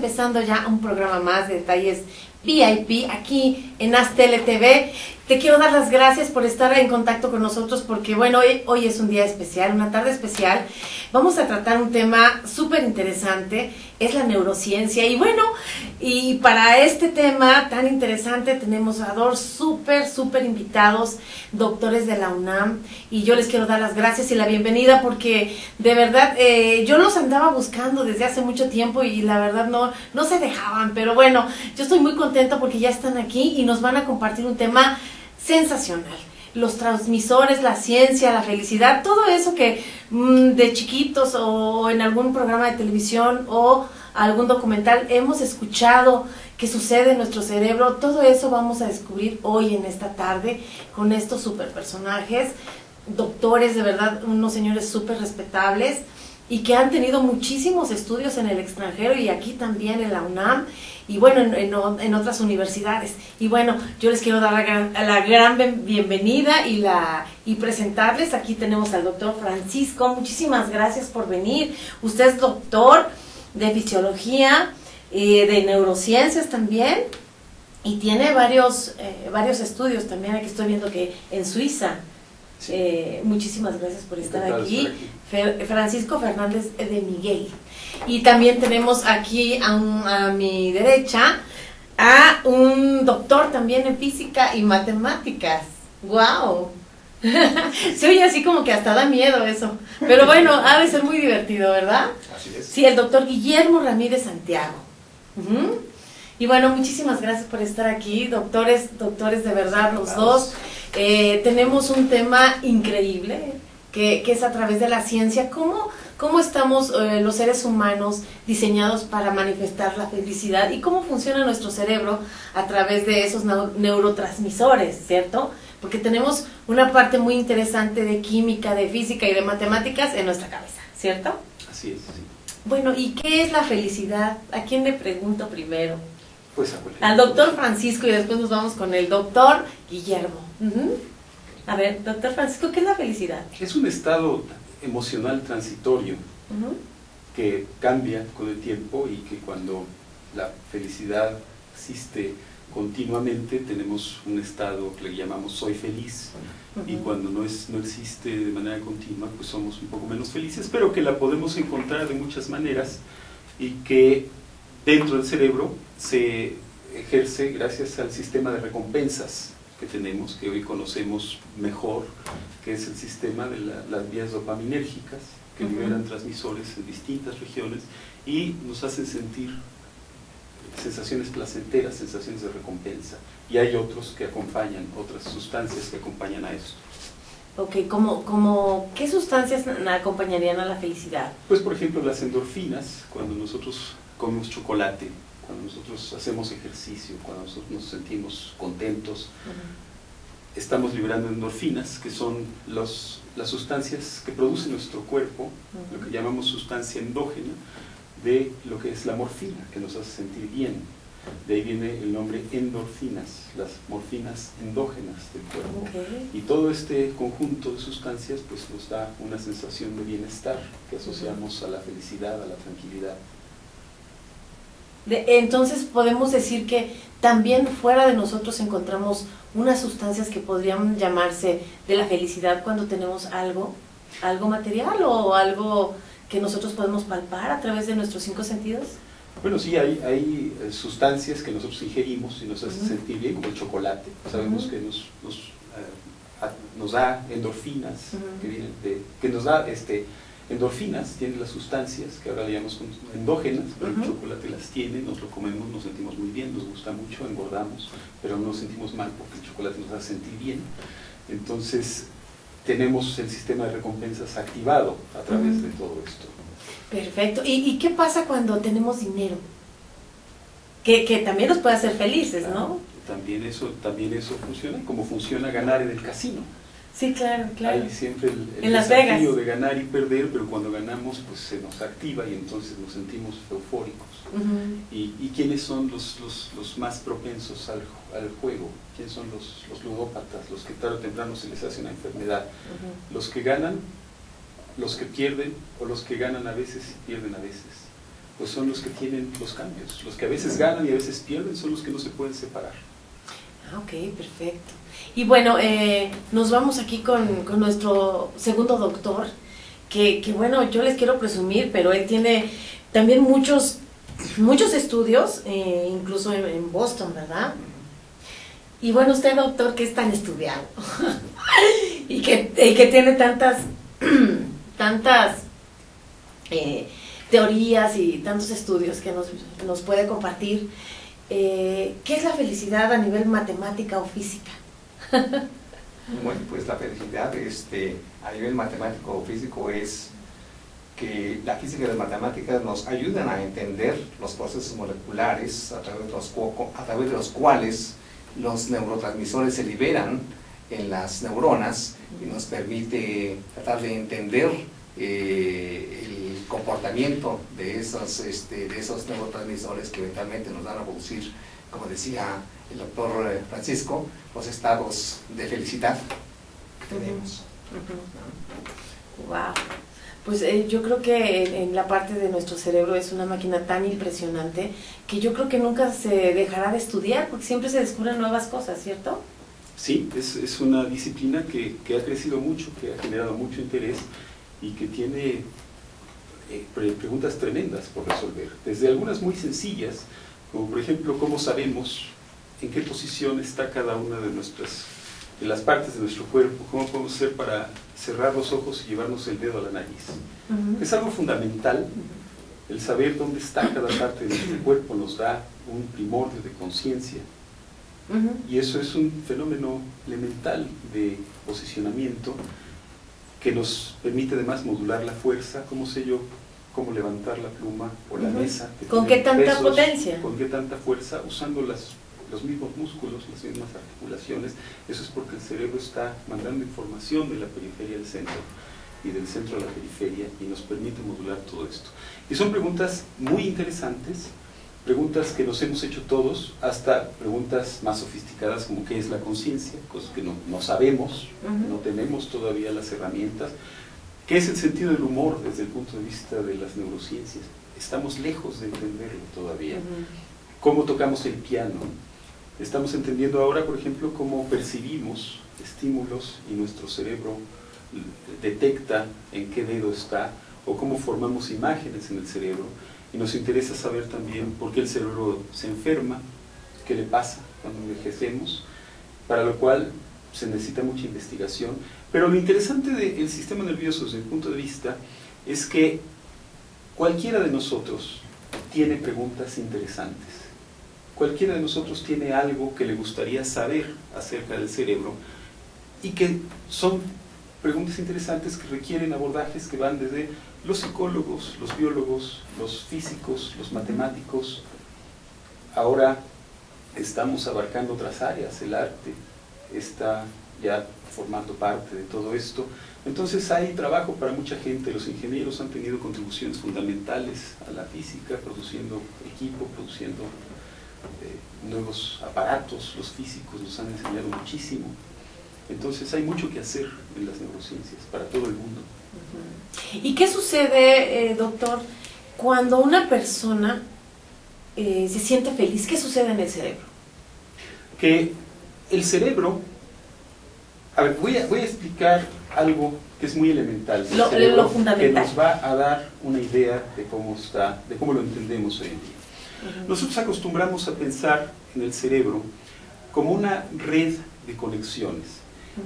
empezando ya un programa más de detalles VIP aquí en Aztele TV. Te quiero dar las gracias por estar en contacto con nosotros porque bueno, hoy es un día especial, una tarde especial. Vamos a tratar un tema súper interesante, es la neurociencia. Y bueno, y para este tema tan interesante tenemos a dos súper invitados, doctores de la UNAM. Y yo les quiero dar las gracias y la bienvenida porque de verdad yo los andaba buscando desde hace mucho tiempo y la verdad no se dejaban. Pero bueno, yo estoy muy contenta porque ya están aquí y nos van a compartir un tema sensacional. Los transmisores, la ciencia, la felicidad, todo eso que de chiquitos o en algún programa de televisión o algún documental hemos escuchado que sucede en nuestro cerebro, todo eso vamos a descubrir hoy en esta tarde con estos super personajes, doctores de verdad, unos señores súper respetables y que han tenido muchísimos estudios en el extranjero y aquí también en la UNAM y bueno, en otras universidades. Y bueno, yo les quiero dar la gran bienvenida y presentarles. Aquí tenemos al doctor Francisco. Muchísimas gracias por venir. Usted es doctor de fisiología, de neurociencias también, y tiene varios estudios también. Aquí estoy viendo que en Suiza. Sí. Muchísimas gracias por estar aquí. Francisco Fernández de Miguel. Y también tenemos aquí a mi derecha a un doctor también en física y matemáticas. ¡Wow! Se oye así como que hasta da miedo eso. Pero bueno, ha de ser muy divertido, ¿verdad? Así es. Sí, el doctor Guillermo Ramírez Santiago. Y bueno, muchísimas gracias por estar aquí, doctores de verdad, los dos. Tenemos un tema increíble que es a través de la ciencia. ¿Cómo estamos los seres humanos diseñados para manifestar la felicidad y cómo funciona nuestro cerebro a través de esos neurotransmisores, ¿cierto? Porque tenemos una parte muy interesante de química, de física y de matemáticas en nuestra cabeza, ¿cierto? Así es, sí. Bueno, ¿y qué es la felicidad? ¿A quién le pregunto primero? Pues al doctor Francisco y después nos vamos con el doctor Guillermo. A ver, doctor Francisco, ¿qué es la felicidad? Es un estado emocional transitorio que cambia con el tiempo y que cuando la felicidad existe continuamente tenemos un estado que le llamamos soy feliz y cuando no existe de manera continua pues somos un poco menos felices, pero que la podemos encontrar de muchas maneras y que dentro del cerebro se ejerce gracias al sistema de recompensas que tenemos, que hoy conocemos mejor, que es el sistema de las vías dopaminérgicas, que liberan transmisores en distintas regiones y nos hacen sentir sensaciones placenteras, sensaciones de recompensa. Y hay otros que acompañan, otras sustancias que acompañan a eso. Ok, ¿qué sustancias acompañarían a la felicidad? Pues por ejemplo las endorfinas, cuando nosotros comemos chocolate, cuando nosotros hacemos ejercicio, cuando nosotros nos sentimos contentos, estamos liberando endorfinas, que son las sustancias que produce nuestro cuerpo, lo que llamamos sustancia endógena, de lo que es la morfina, que nos hace sentir bien. De ahí viene el nombre endorfinas, las morfinas endógenas del cuerpo. Y todo este conjunto de sustancias pues nos da una sensación de bienestar que asociamos a la felicidad, a la tranquilidad. Entonces podemos decir que también fuera de nosotros encontramos unas sustancias que podrían llamarse de la felicidad cuando tenemos algo material o algo que nosotros podemos palpar a través de nuestros 5 sentidos. Bueno, sí, hay sustancias que nosotros ingerimos y nos hacen sentir bien, como el chocolate. Sabemos que nos da endorfinas, que nos da endorfinas, tiene las sustancias que ahora le llamamos endógenas, pero el chocolate las tiene, nos lo comemos, nos sentimos muy bien, nos gusta mucho, engordamos, pero no nos sentimos mal porque el chocolate nos hace sentir bien. Entonces tenemos el sistema de recompensas activado a través de todo esto. Perfecto. ¿Y qué pasa cuando tenemos dinero? Que también nos puede hacer felices, ¿no? También eso funciona, como funciona ganar en el casino. Sí, claro. Hay siempre el Las desafío Vegas. de ganar y perder, pero cuando ganamos pues se nos activa y entonces nos sentimos eufóricos. ¿Y quiénes son los más propensos al juego? ¿Quiénes son los ludópatas? Los que tarde o temprano se les hace una enfermedad. Los que ganan, los que pierden, o los que ganan a veces y pierden a veces. pues son los que tienen los cambios. Los que a veces ganan y a veces pierden son los que no se pueden separar. Ah, ok, perfecto. Y bueno, nos vamos aquí con nuestro segundo doctor, que bueno, yo les quiero presumir, pero él tiene también muchos estudios, incluso en Boston, ¿verdad? Y bueno, usted, doctor, que es tan estudiado y que tiene tantas teorías y tantos estudios que nos puede compartir, ¿qué es la felicidad a nivel matemática o física? Bueno, pues la felicidad a nivel matemático o físico es que la física y las matemáticas nos ayudan a entender los procesos moleculares a través de los cuales los neurotransmisores se liberan en las neuronas y nos permite tratar de entender el comportamiento de esos neurotransmisores que eventualmente nos van a producir, como decía el doctor Francisco, los estados de felicidad que tenemos. Wow. Pues yo creo que en la parte de nuestro cerebro es una máquina tan impresionante que yo creo que nunca se dejará de estudiar porque siempre se descubren nuevas cosas, ¿cierto? Sí, es una disciplina que ha crecido mucho, que ha generado mucho interés y que tiene preguntas tremendas por resolver. Desde algunas muy sencillas, como por ejemplo, ¿cómo sabemos en qué posición está cada una de las partes de nuestro cuerpo? ¿Cómo podemos hacer para cerrar los ojos y llevarnos el dedo a la nariz? Es algo fundamental. El saber dónde está cada parte de nuestro cuerpo nos da un primordio de conciencia. Y eso es un fenómeno elemental de posicionamiento que nos permite además modular la fuerza. ¿Cómo sé yo cómo levantar la pluma o la mesa? ¿Con qué tanta potencia? ¿Con qué tanta fuerza? Usando los mismos músculos, las mismas articulaciones. Eso es porque el cerebro está mandando información de la periferia al centro y del centro a la periferia y nos permite modular todo esto. Y son preguntas muy interesantes, preguntas que nos hemos hecho todos, hasta preguntas más sofisticadas como qué es la conciencia, cosas que no sabemos, no tenemos todavía las herramientas. ¿Qué es el sentido del humor desde el punto de vista de las neurociencias? Estamos lejos de entenderlo todavía. ¿Cómo tocamos el piano? Estamos entendiendo ahora, por ejemplo, cómo percibimos estímulos y nuestro cerebro detecta en qué dedo está, o cómo formamos imágenes en el cerebro. Y nos interesa saber también por qué el cerebro se enferma, qué le pasa cuando envejecemos, para lo cual se necesita mucha investigación. Pero lo interesante del sistema nervioso desde mi punto de vista es que cualquiera de nosotros tiene preguntas interesantes. Cualquiera de nosotros tiene algo que le gustaría saber acerca del cerebro y que son preguntas interesantes que requieren abordajes que van desde los psicólogos, los biólogos, los físicos, los matemáticos. Ahora estamos abarcando otras áreas, el arte está ya formando parte de todo esto. Entonces hay trabajo para mucha gente. Los ingenieros han tenido contribuciones fundamentales a la física, produciendo equipo, produciendo nuevos aparatos. Los físicos nos han enseñado muchísimo. Entonces hay mucho que hacer en las neurociencias para todo el mundo. ¿Y qué sucede, doctor, cuando una persona se siente feliz? ¿Qué sucede en el cerebro? Que el cerebro... A ver, voy a explicar algo que es muy elemental. Lo fundamental. Que nos va a dar una idea de cómo está, de cómo lo entendemos hoy en día. Nosotros acostumbramos a pensar en el cerebro como una red de conexiones,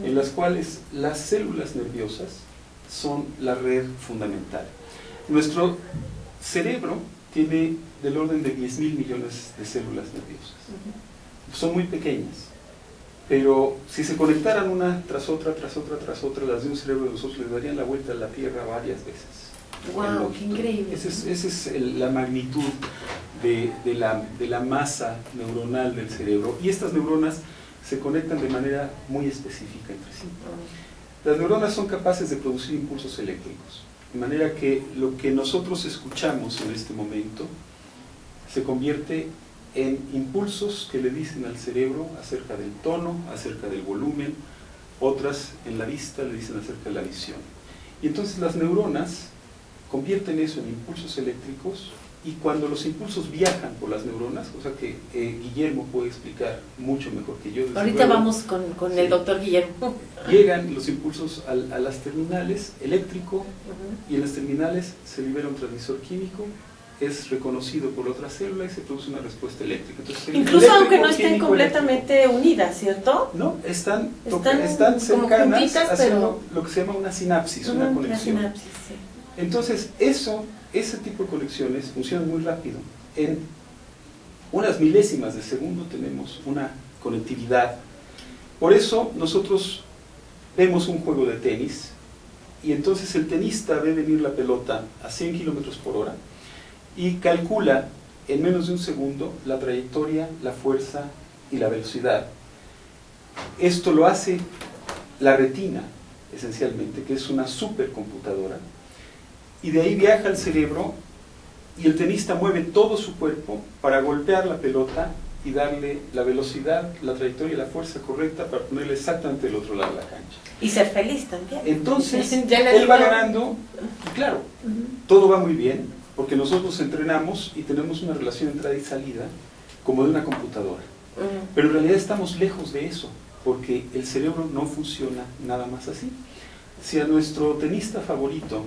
en las cuales las células nerviosas son la red fundamental. Nuestro cerebro tiene del orden de 10.000 millones de células nerviosas. Son muy pequeñas, pero si se conectaran una tras otra, las de un cerebro de nosotros les darían la vuelta a la Tierra varias veces. ¡Wow! ¡Qué increíble! Esa es la magnitud de la masa neuronal del cerebro. Y estas neuronas se conectan de manera muy específica entre sí. Las neuronas son capaces de producir impulsos eléctricos, de manera que lo que nosotros escuchamos en este momento se convierte en impulsos que le dicen al cerebro acerca del tono, acerca del volumen. Otras en la vista le dicen acerca de la visión. Y entonces las neuronas convierten eso en impulsos eléctricos y cuando los impulsos viajan por las neuronas, cosa que Guillermo puede explicar mucho mejor que yo. Ahorita vamos con sí, el doctor Guillermo. Llegan los impulsos a las terminales eléctrico, y en las terminales se libera un transmisor químico, es reconocido por otra célula y se produce una respuesta eléctrica. Entonces, incluso aunque no estén completamente unidas, ¿cierto? No, están como cercanas, juntitas, haciendo lo que se llama una sinapsis, una conexión. Sinapsis, sí. Entonces, ese tipo de conexiones funcionan muy rápido. En unas milésimas de segundo tenemos una conectividad. Por eso nosotros vemos un juego de tenis, y entonces el tenista ve venir la pelota a 100 kilómetros por hora y calcula en menos de un segundo la trayectoria, la fuerza y la velocidad. Esto lo hace la retina, esencialmente, que es una supercomputadora, y de ahí viaja al cerebro, y el tenista mueve todo su cuerpo para golpear la pelota y darle la velocidad, la trayectoria y la fuerza correcta para ponerle exactamente del otro lado de la cancha. Y ser feliz también. Entonces, él va ganando, y claro, todo va muy bien, porque nosotros entrenamos y tenemos una relación de entrada y salida como de una computadora. Pero en realidad estamos lejos de eso, porque el cerebro no funciona nada más así. Si a nuestro tenista favorito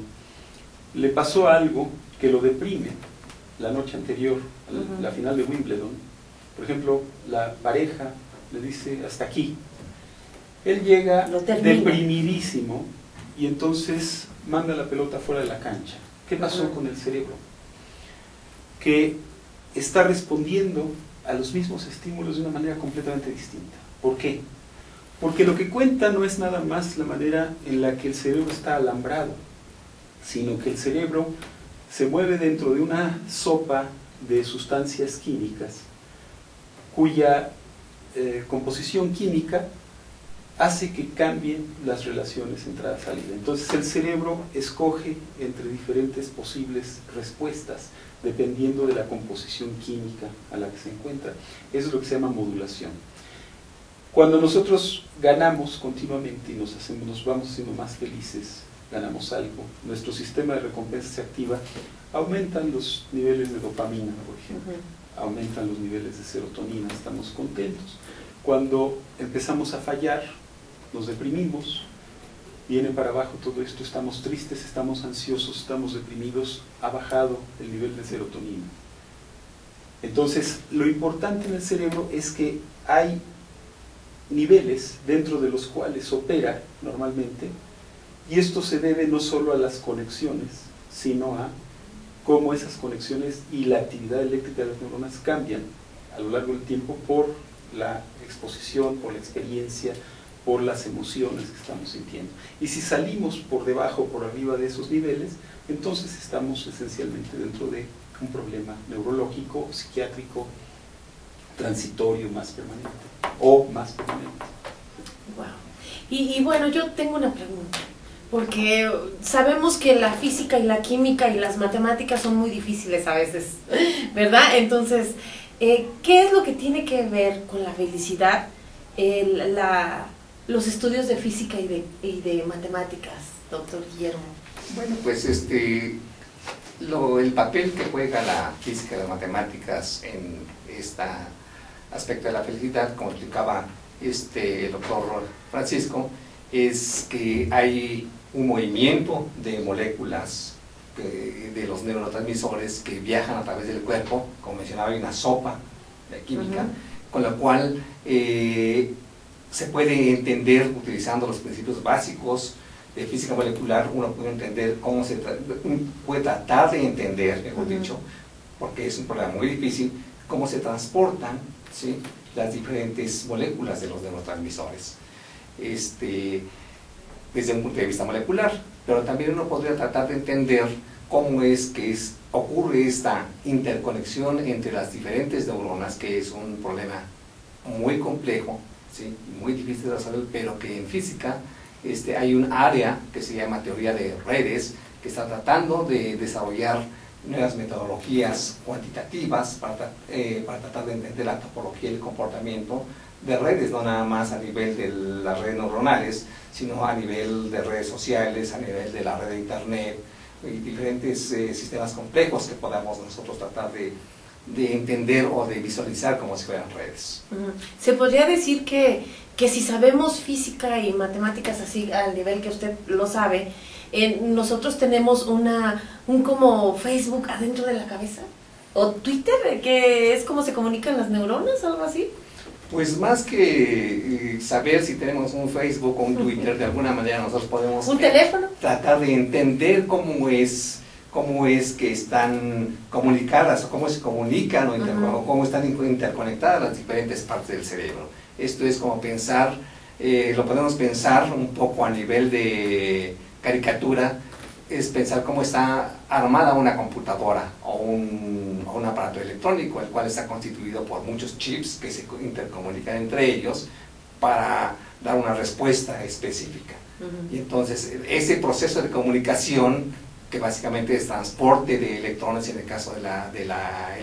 le pasó algo que lo deprime la noche anterior, la final de Wimbledon, por ejemplo, la pareja le dice hasta aquí, él llega deprimidísimo y entonces manda la pelota fuera de la cancha. ¿Qué pasó con el cerebro? Que está respondiendo a los mismos estímulos de una manera completamente distinta. ¿Por qué? Porque lo que cuenta no es nada más la manera en la que el cerebro está alambrado, sino que el cerebro se mueve dentro de una sopa de sustancias químicas cuya composición química hace que cambien las relaciones entrada-salida. Entonces el cerebro escoge entre diferentes posibles respuestas dependiendo de la composición química a la que se encuentra. Eso es lo que se llama modulación. Cuando nosotros ganamos continuamente y nos vamos haciendo más felices, ganamos algo, nuestro sistema de recompensa se activa, aumentan los niveles de dopamina, por ejemplo, aumentan los niveles de serotonina, estamos contentos. Cuando empezamos a fallar, nos deprimimos, viene para abajo todo esto, estamos tristes, estamos ansiosos, estamos deprimidos, ha bajado el nivel de serotonina. Entonces, lo importante en el cerebro es que hay niveles dentro de los cuales opera normalmente, y esto se debe no solo a las conexiones, sino a cómo esas conexiones y la actividad eléctrica de las neuronas cambian a lo largo del tiempo por la exposición, por la experiencia, por las emociones que estamos sintiendo. Y si salimos por debajo o por arriba de esos niveles, entonces estamos esencialmente dentro de un problema neurológico, psiquiátrico, transitorio, más permanente, o más permanente. Wow. Y bueno, yo tengo una pregunta, porque sabemos que la física y la química y las matemáticas son muy difíciles a veces, ¿verdad? Entonces, ¿qué es lo que tiene que ver con la felicidad los estudios de física y de matemáticas, doctor Guillermo? Bueno, pues el papel que juega la física y las matemáticas en este aspecto de la felicidad, como explicaba el doctor Francisco, es que hay un movimiento de moléculas de los neurotransmisores que viajan a través del cuerpo, como mencionaba, hay una sopa química, con la cual se puede entender, utilizando los principios básicos de física molecular, uno puede entender puede tratar de entender, mejor dicho, porque es un problema muy difícil, cómo se transportan, ¿sí?, las diferentes moléculas de los neurotransmisores, desde un punto de vista molecular. Pero también uno podría tratar de entender cómo es que ocurre esta interconexión entre las diferentes neuronas, que es un problema muy complejo, ¿sí?, muy difícil de resolver, pero que en física hay un área que se llama teoría de redes, que está tratando de desarrollar nuevas metodologías cuantitativas para tratar de entender la topología y el comportamiento de redes, no nada más a nivel de las redes neuronales, sino a nivel de redes sociales, a nivel de la red de internet, y diferentes sistemas complejos que podamos nosotros tratar de entender o de visualizar como si fueran redes. Se podría decir que si sabemos física y matemáticas así al nivel que usted lo sabe, nosotros tenemos un como Facebook adentro de la cabeza, o Twitter, que es como se comunican las neuronas, algo así. Pues más que saber si tenemos un Facebook o un Twitter, de alguna manera nosotros podemos ¿Un teléfono? tratar de entender cómo es que están comunicadas, o cómo se comunican, o cómo están interconectadas las diferentes partes del cerebro. Esto es como pensar, lo podemos pensar un poco a nivel de caricatura, es pensar cómo está armada una computadora o un aparato electrónico, el cual está constituido por muchos chips que se intercomunican entre ellos para dar una respuesta específica. Y entonces ese proceso de comunicación, que básicamente es transporte de electrones en el caso de la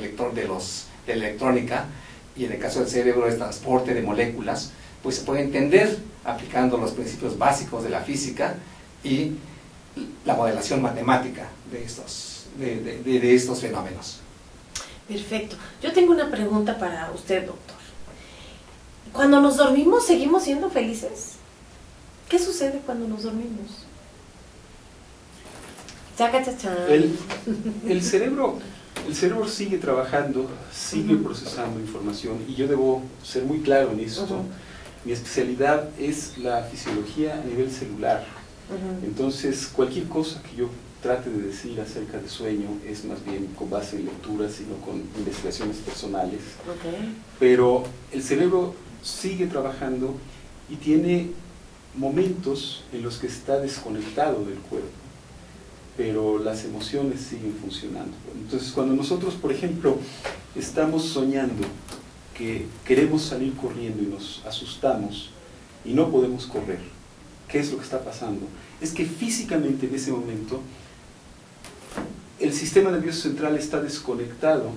electrónica, y en el caso del cerebro es transporte de moléculas, pues se puede entender aplicando los principios básicos de la física y la modelación matemática de estos fenómenos. Perfecto. Yo tengo una pregunta para usted, doctor. Cuando nos dormimos, ¿seguimos siendo felices? ¿Qué sucede cuando nos dormimos? Chaca, chachán. El cerebro sigue trabajando, sigue procesando información, y yo debo ser muy claro en esto. Mi especialidad es la fisiología a nivel celular. Entonces, cualquier cosa que yo trate de decir acerca de sueño es más bien con base en lecturas, sino con investigaciones personales. Pero el cerebro sigue trabajando y tiene momentos en los que está desconectado del cuerpo, pero las emociones siguen funcionando. Entonces, cuando nosotros, por ejemplo, estamos soñando que queremos salir corriendo y nos asustamos y no podemos correr, ¿qué es lo que está pasando? Es que físicamente en ese momento el sistema nervioso central está desconectado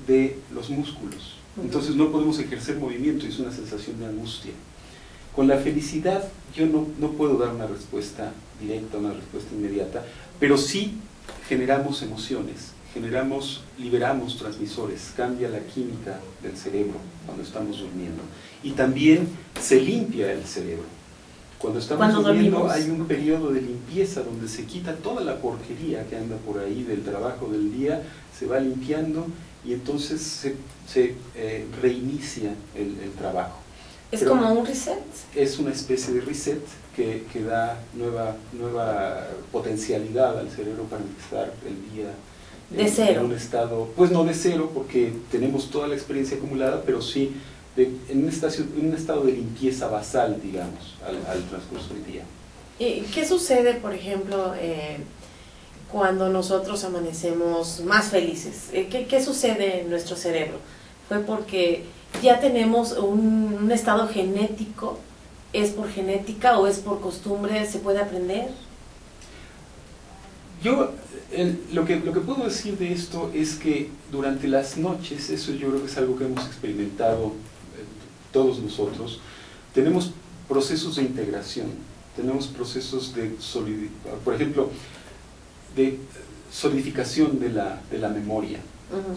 de los músculos. Entonces no podemos ejercer movimiento y es una sensación de angustia. Con la felicidad yo no puedo dar una respuesta directa, una respuesta inmediata, pero sí generamos emociones, liberamos transmisores, cambia la química del cerebro cuando estamos durmiendo. Y también se limpia el cerebro. Cuando estamos durmiendo hay un periodo de limpieza donde se quita toda la porquería que anda por ahí del trabajo del día, se va limpiando y entonces se reinicia el trabajo. ¿Es como un reset? Es una especie de reset que da nueva potencialidad al cerebro para empezar el día de cero. En un estado, pues no de cero, porque tenemos toda la experiencia acumulada, pero sí en un estado de limpieza basal, digamos, al transcurso del día. ¿Y qué sucede, por ejemplo, cuando nosotros amanecemos más felices? ¿Qué sucede en nuestro cerebro? ¿Fue porque ya tenemos un estado genético? ¿Es por genética o es por costumbre? ¿Se puede aprender? Lo que puedo decir de esto es que durante las noches, eso yo creo que es algo que hemos experimentado todos nosotros, tenemos procesos de integración, tenemos procesos por ejemplo, de solidificación de la memoria.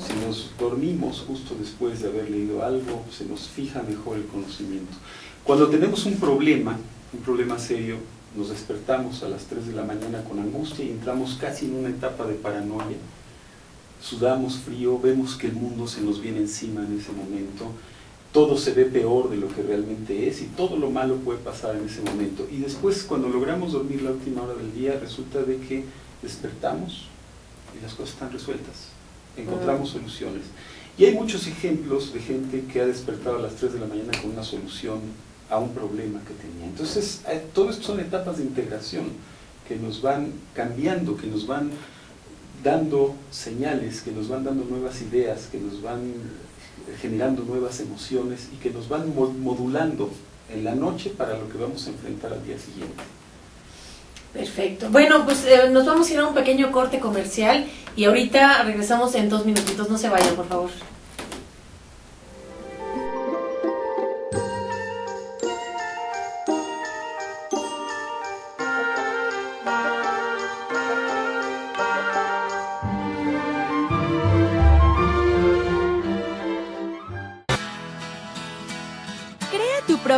Si nos dormimos justo después de haber leído algo, se nos fija mejor el conocimiento. Cuando tenemos un problema serio, nos despertamos a las 3 de la mañana con angustia y entramos casi en una etapa de paranoia, sudamos frío, vemos que el mundo se nos viene encima en ese momento, todo se ve peor de lo que realmente es y todo lo malo puede pasar en ese momento. Y después, cuando logramos dormir la última hora del día, resulta de que despertamos y las cosas están resueltas, encontramos soluciones. Y hay muchos ejemplos de gente que ha despertado a las 3 de la mañana con una solución a un problema que tenía. Entonces, todo esto son etapas de integración que nos van cambiando, que nos van dando señales, que nos van dando nuevas ideas, que nos van generando nuevas emociones y que nos van modulando en la noche para lo que vamos a enfrentar al día siguiente. Perfecto. Bueno, pues nos vamos a ir a un pequeño corte comercial y ahorita regresamos en 2 minutitos. No se vayan, por favor.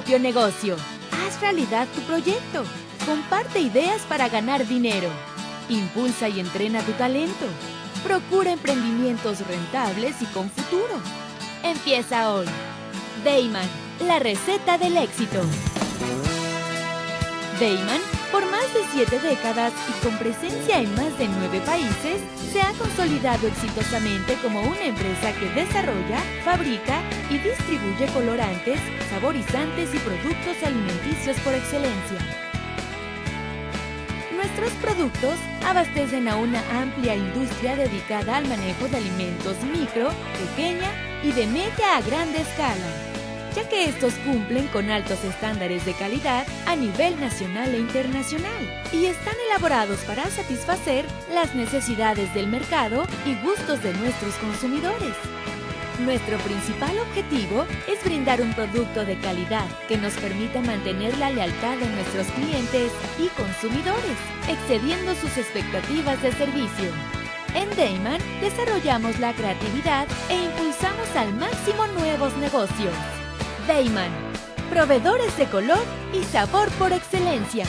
propio negocio. Haz realidad tu proyecto. Comparte ideas para ganar dinero. Impulsa y entrena tu talento. Procura emprendimientos rentables y con futuro. Empieza hoy. Dayman, la receta del éxito. Dayman, por más de 7 décadas y con presencia en más de 9 países, se ha consolidado exitosamente como una empresa que desarrolla, fabrica y distribuye colorantes, saborizantes y productos alimenticios por excelencia. Nuestros productos abastecen a una amplia industria dedicada al manejo de alimentos micro, pequeña y de media a grande escala, ya que estos cumplen con altos estándares de calidad a nivel nacional e internacional y están elaborados para satisfacer las necesidades del mercado y gustos de nuestros consumidores. Nuestro principal objetivo es brindar un producto de calidad que nos permita mantener la lealtad de nuestros clientes y consumidores, excediendo sus expectativas de servicio. En Dayman desarrollamos la creatividad e impulsamos al máximo nuevos negocios. Dayman, proveedores de color y sabor por excelencia.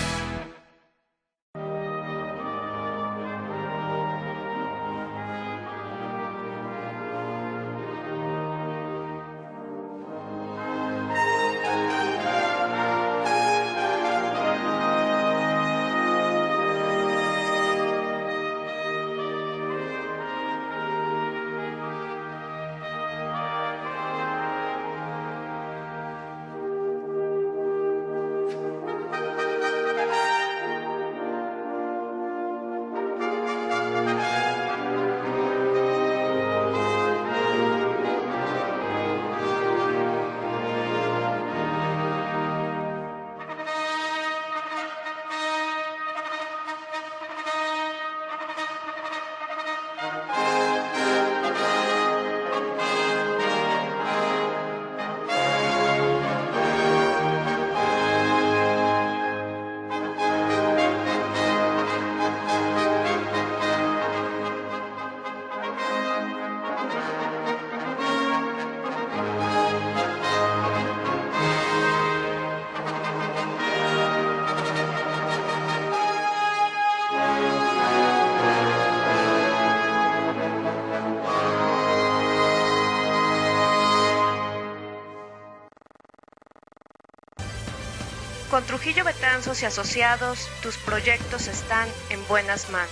Con Trujillo Betanzos y Asociados, tus proyectos están en buenas manos.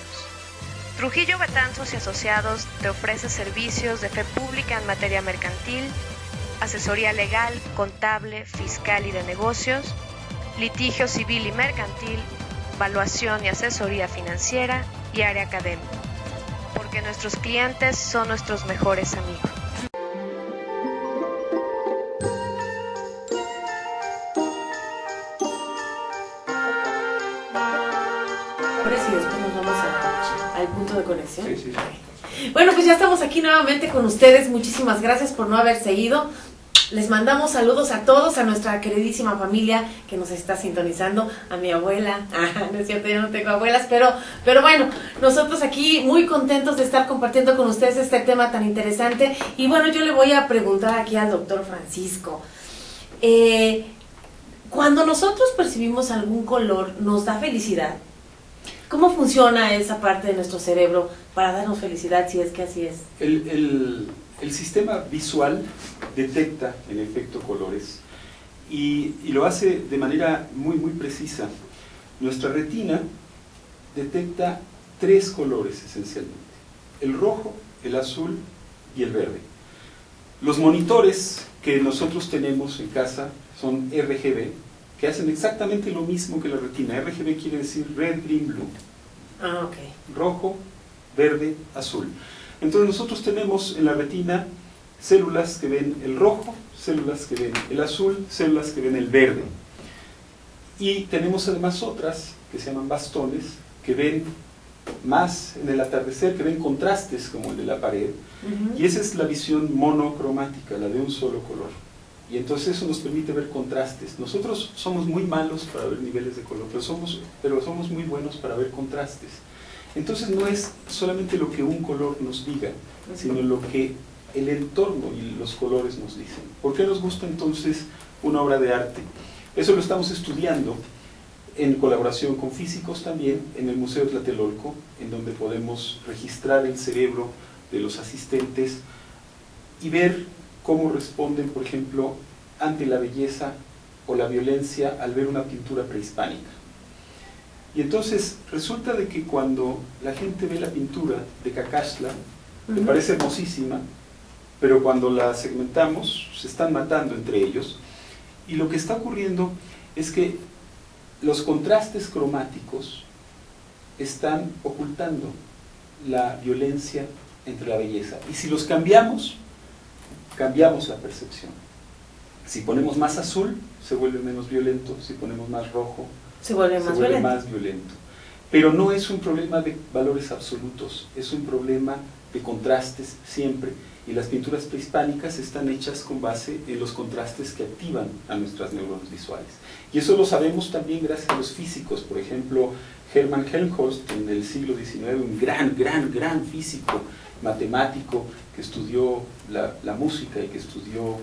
Trujillo Betanzos y Asociados te ofrece servicios de fe pública en materia mercantil, asesoría legal, contable, fiscal y de negocios, litigio civil y mercantil, evaluación y asesoría financiera y área académica, porque nuestros clientes son nuestros mejores amigos. Y después nos vamos al punto de conexión. Sí, sí, sí. Bueno, pues ya estamos aquí nuevamente con ustedes. Muchísimas gracias por no haberse ido. Les mandamos saludos a todos, a nuestra queridísima familia que nos está sintonizando, a mi abuela. No es cierto, yo no tengo abuelas, pero bueno, nosotros aquí muy contentos de estar compartiendo con ustedes este tema tan interesante. Y bueno, yo le voy a preguntar aquí al doctor Francisco. Cuando nosotros percibimos algún color, ¿nos da felicidad? ¿Cómo funciona esa parte de nuestro cerebro para darnos felicidad, si es que así es? El sistema visual detecta en efecto colores y lo hace de manera muy precisa. Nuestra retina detecta 3 colores esencialmente: el rojo, el azul y el verde. Los monitores que nosotros tenemos en casa son RGB, que hacen exactamente lo mismo que la retina. RGB quiere decir Red, Green, Blue. Ah, ok. Rojo, verde, azul. Entonces nosotros tenemos en la retina células que ven el rojo, células que ven el azul, células que ven el verde. Y tenemos además otras que se llaman bastones, que ven más en el atardecer, que ven contrastes como el de la pared. Y esa es la visión monocromática, la de un solo color. Y entonces eso nos permite ver contrastes. Nosotros somos muy malos para ver niveles de color, pero somos muy buenos para ver contrastes. Entonces no es solamente lo que un color nos diga, sino lo que el entorno y los colores nos dicen. ¿Por qué nos gusta entonces una obra de arte? Eso lo estamos estudiando en colaboración con físicos también en el Museo de Tlatelolco, en donde podemos registrar el cerebro de los asistentes y ver cómo responden, por ejemplo, ante la belleza o la violencia al ver una pintura prehispánica. Y entonces resulta de que cuando la gente ve la pintura de Cacaxtla, le parece hermosísima, pero cuando la segmentamos se están matando entre ellos, y lo que está ocurriendo es que los contrastes cromáticos están ocultando la violencia entre la belleza, y si los cambiamos, cambiamos la percepción. Si ponemos más azul, se vuelve menos violento; si ponemos más rojo, se vuelve más violento. Pero no es un problema de valores absolutos, es un problema de contrastes siempre, y las pinturas prehispánicas están hechas con base en los contrastes que activan a nuestras neuronas visuales. Y eso lo sabemos también gracias a los físicos. Por ejemplo, Hermann Helmholtz, en el siglo XIX, un gran físico, matemático, que estudió la música y que estudió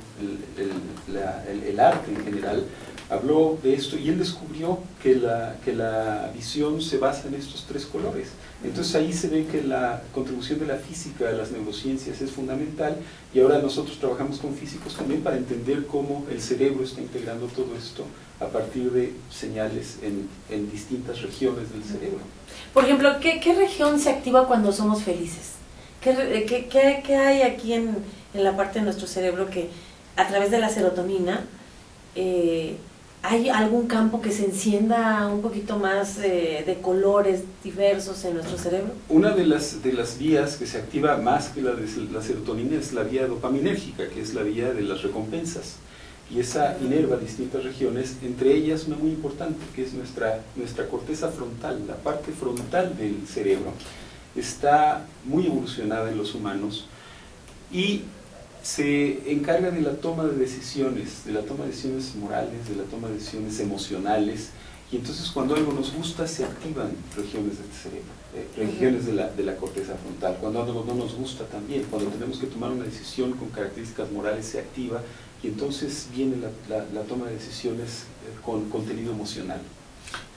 el arte en general, habló de esto, y él descubrió que la visión se basa en estos tres colores. Entonces ahí se ve que la contribución de la física a las neurociencias es fundamental, y ahora nosotros trabajamos con físicos también para entender cómo el cerebro está integrando todo esto a partir de señales en distintas regiones del cerebro. Por ejemplo, ¿qué región se activa cuando somos felices? ¿Qué hay aquí en la parte de nuestro cerebro que a través de la serotonina hay algún campo que se encienda un poquito más de colores diversos en nuestro cerebro? Una de las vías que se activa más que la de la serotonina es la vía dopaminérgica, que es la vía de las recompensas, y esa inerva distintas regiones, entre ellas una muy importante, que es nuestra corteza frontal. La parte frontal del cerebro está muy evolucionada en los humanos y se encarga de la toma de decisiones morales, de la toma de decisiones emocionales, y entonces cuando algo nos gusta se activan regiones del cerebro, regiones de la corteza frontal. Cuando algo no nos gusta también, cuando tenemos que tomar una decisión con características morales, se activa, y entonces viene la toma de decisiones con contenido emocional.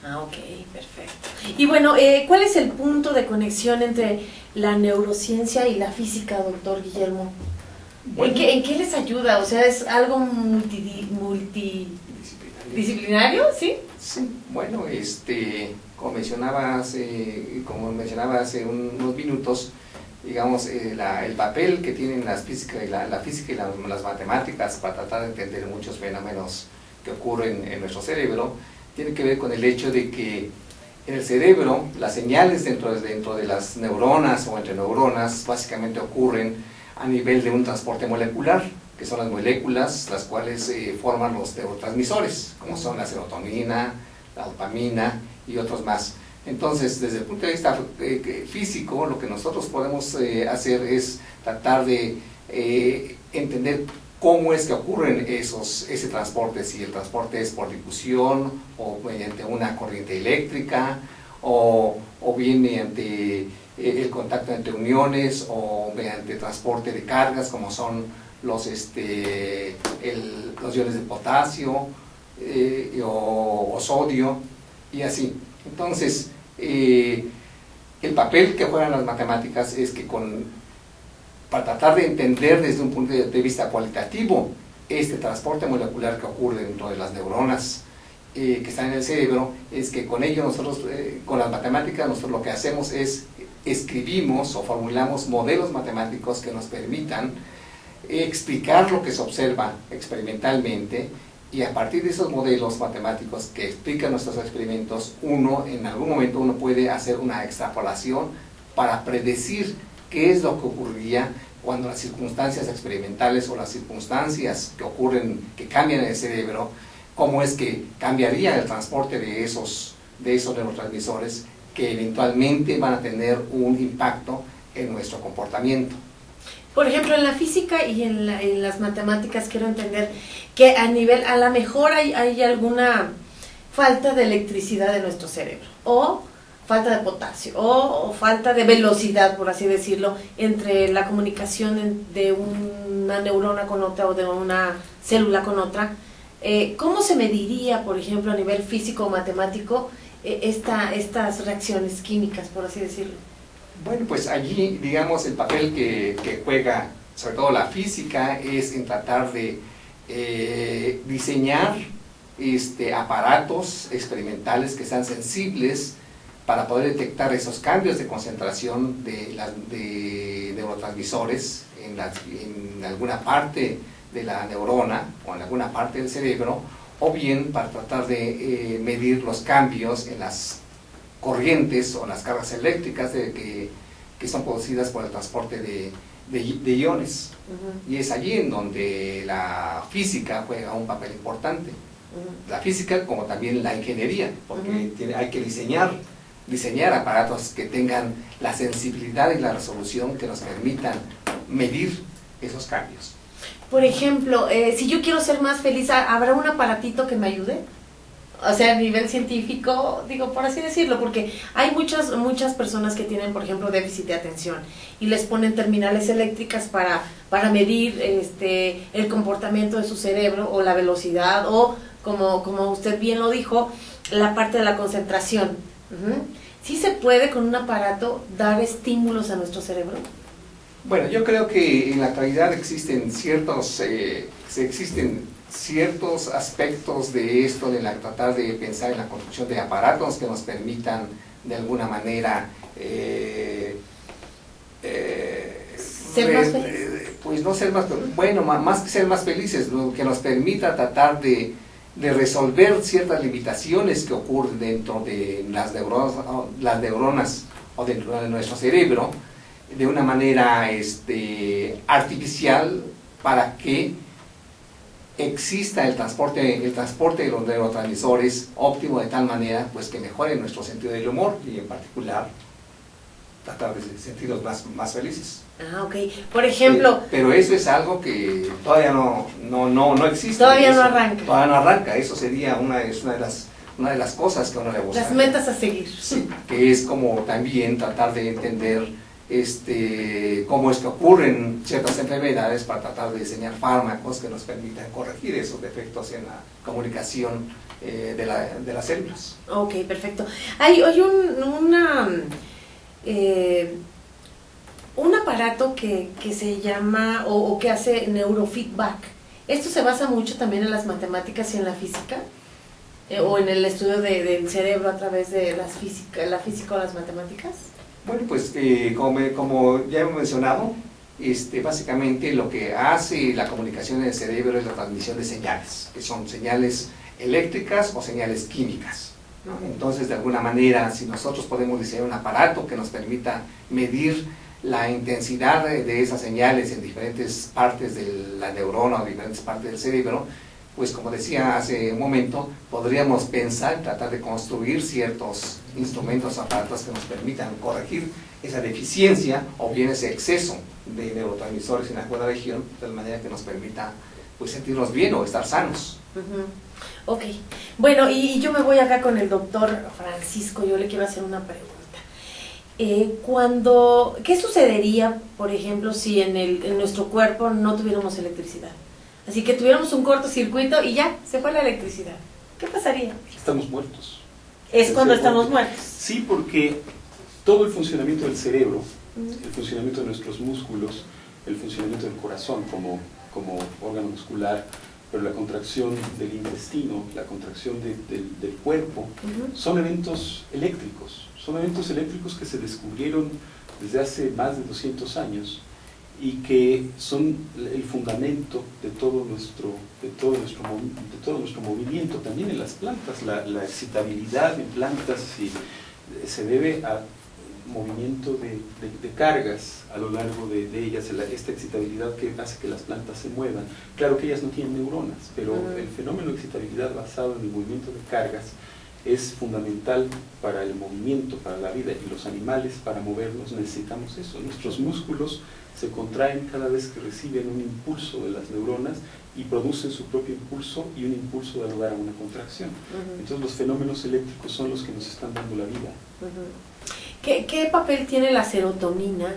Ah, ok, perfecto. Y bueno, ¿cuál es el punto de conexión entre la neurociencia y la física, doctor Guillermo? Bueno, ¿En qué les ayuda? O sea, ¿es algo multidisciplinario? ¿Sí? Sí, bueno, como mencionaba hace unos minutos, digamos, el papel que tienen la física y las matemáticas para tratar de entender muchos fenómenos que ocurren en nuestro cerebro, tiene que ver con el hecho de que en el cerebro las señales dentro de las neuronas o entre neuronas básicamente ocurren a nivel de un transporte molecular, que son las moléculas las cuales forman los neurotransmisores, como son la serotonina, la dopamina y otros más. Entonces, desde el punto de vista físico, lo que nosotros podemos hacer es tratar de entender cómo es que ocurren ese transporte, si el transporte es por difusión o mediante una corriente eléctrica o bien mediante el contacto entre uniones o mediante transporte de cargas como son los iones de potasio o sodio y así. Entonces, el papel que juegan las matemáticas es que para tratar de entender desde un punto de vista cualitativo este transporte molecular que ocurre dentro de las neuronas que están en el cerebro, es que con ello nosotros, con las matemáticas, nosotros lo que hacemos es escribimos o formulamos modelos matemáticos que nos permitan explicar lo que se observa experimentalmente, y a partir de esos modelos matemáticos que explican nuestros experimentos, en algún momento uno puede hacer una extrapolación para predecir qué es lo que ocurriría cuando las circunstancias experimentales o las circunstancias que ocurren, que cambian el cerebro, cómo es que cambiaría el transporte de esos neurotransmisores que eventualmente van a tener un impacto en nuestro comportamiento. Por ejemplo, en la física y en las matemáticas quiero entender que a lo mejor hay alguna falta de electricidad en nuestro cerebro, o falta de potasio, o falta de velocidad, por así decirlo, entre la comunicación de una neurona con otra o de una célula con otra. ¿cómo se mediría, por ejemplo, a nivel físico o matemático, estas reacciones químicas, por así decirlo? Bueno, pues allí, digamos, el papel que juega, sobre todo la física, es en tratar de diseñar aparatos experimentales que sean sensibles para poder detectar esos cambios de concentración de neurotransmisores en alguna parte de la neurona o en alguna parte del cerebro, o bien para tratar de medir los cambios en las corrientes o las cargas eléctricas que son producidas por el transporte de iones. Y es allí en donde la física juega un papel importante. La física como también la ingeniería, porque hay que diseñar aparatos que tengan la sensibilidad y la resolución que nos permitan medir esos cambios. Por ejemplo, si yo quiero ser más feliz, ¿habrá un aparatito que me ayude? O sea, a nivel científico, digo, por así decirlo, porque hay muchas personas que tienen, por ejemplo, déficit de atención y les ponen terminales eléctricas para medir el comportamiento de su cerebro o la velocidad o, como usted bien lo dijo, la parte de la concentración. ¿Sí se puede con un aparato dar estímulos a nuestro cerebro? Bueno, yo creo que en la actualidad existen ciertos aspectos de esto, de tratar de pensar en la construcción de aparatos que nos permitan de alguna manera ¿ser más felices? Pues no ser más, bueno, más que ser más felices, lo que nos permita tratar de resolver ciertas limitaciones que ocurren dentro de las neuronas o dentro de nuestro cerebro de una manera artificial, para que exista el transporte de los neurotransmisores óptimo, de tal manera pues que mejore nuestro sentido del humor y en particular tratar de sentirnos más felices. Ah, ok. Por ejemplo... pero eso es algo que todavía no existe. Todavía no arranca. Todavía no arranca. Eso sería una de las cosas que a uno le gusta. Las metas a seguir. Sí, que es como también tratar de entender cómo es que ocurren ciertas enfermedades, para tratar de diseñar fármacos que nos permitan corregir esos defectos en la comunicación de las células. Ok, perfecto. Hay un aparato que se llama o que hace neurofeedback. ¿Esto se basa mucho también en las matemáticas y en la física? ¿O en el estudio del cerebro a través de la física o las matemáticas? Bueno, pues como ya hemos mencionado, básicamente lo que hace la comunicación en el cerebro es la transmisión de señales, que son señales eléctricas o señales químicas, ¿no? Entonces, de alguna manera, si nosotros podemos diseñar un aparato que nos permita medir la intensidad de esas señales en diferentes partes de la neurona o diferentes partes del cerebro, pues como decía hace un momento, podríamos pensar en tratar de construir ciertos instrumentos o aparatos que nos permitan corregir esa deficiencia o bien ese exceso de neurotransmisores en alguna región, de tal manera que nos permita pues sentirnos bien o estar sanos. Ok, bueno, y yo me voy acá con el doctor Francisco. Yo le quiero hacer una pregunta. ¿Qué sucedería, por ejemplo, si en nuestro cuerpo no tuviéramos electricidad? Así que tuviéramos un cortocircuito y ya, se fue la electricidad. ¿Qué pasaría? Estamos muertos. Es cuando estamos muertos. Sí, porque todo el funcionamiento del cerebro, el funcionamiento de nuestros músculos, el funcionamiento del corazón como órgano muscular, pero la contracción del intestino, la contracción del cuerpo, son eventos eléctricos. Son eventos eléctricos que se descubrieron desde hace más de 200 años y que son el fundamento de todo nuestro movimiento, también en las plantas. La excitabilidad en plantas se debe a movimiento de cargas a lo largo de ellas, esta excitabilidad que hace que las plantas se muevan. Claro que ellas no tienen neuronas, pero el fenómeno de excitabilidad basado en el movimiento de cargas es fundamental para el movimiento, para la vida, y los animales, para movernos, necesitamos eso. Nuestros músculos se contraen cada vez que reciben un impulso de las neuronas y producen su propio impulso, y un impulso da lugar a una contracción. Entonces los fenómenos eléctricos son los que nos están dando la vida. ¿Qué papel tiene la serotonina